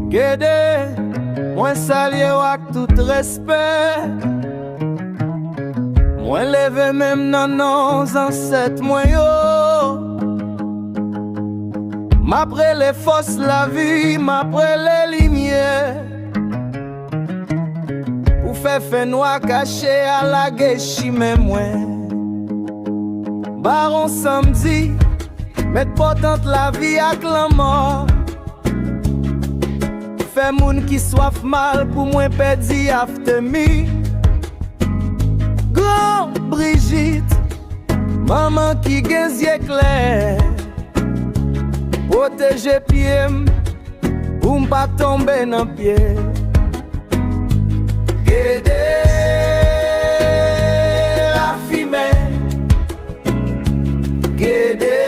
Gede, moi salye wak tout respect. Moi leve même nan nos ancêtres moi yo. M'après les fosses la vie, m'après les lumières. Pour faire noir caché à la guéchi même moi. Baron samedi, mettre potente la vie avec la mort. Fait moun qui soif mal pour moi perdi after me. Grand Brigitte, maman qui gen yeux clair. Protéger pied pour m'pas tomber dans pied. Gede la fumée, Gede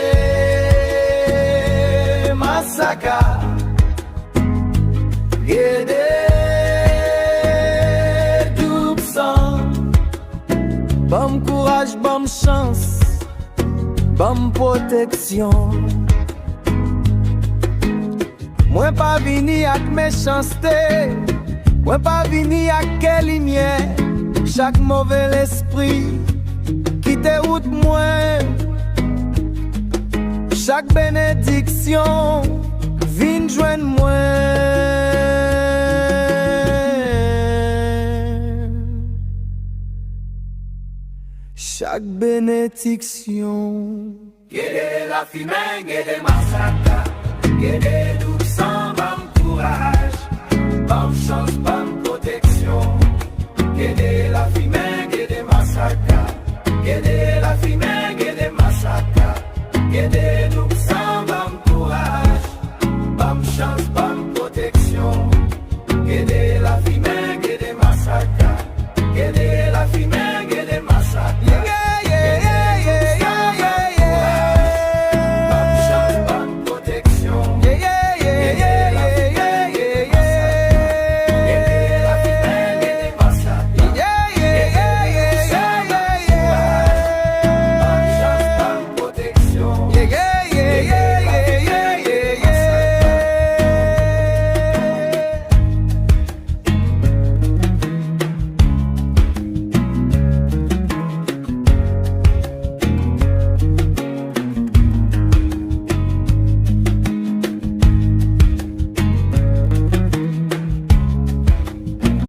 massacre. Gede double sang. Bon courage, bonne chance, bonne protection. Moi pas vini avec méchanceté, moi pas vini avec quelle lumière. Chaque mauvais esprit quitte route moi. Chaque bénédiction vient joindre moi. Chaque bénédiction. Gede la fumée, gede massacre. Gede double sang, bonne courage, bonne chance, bonne protection. Gede la fumée, gede massacre. Gede la fumée, gede massacre. Gede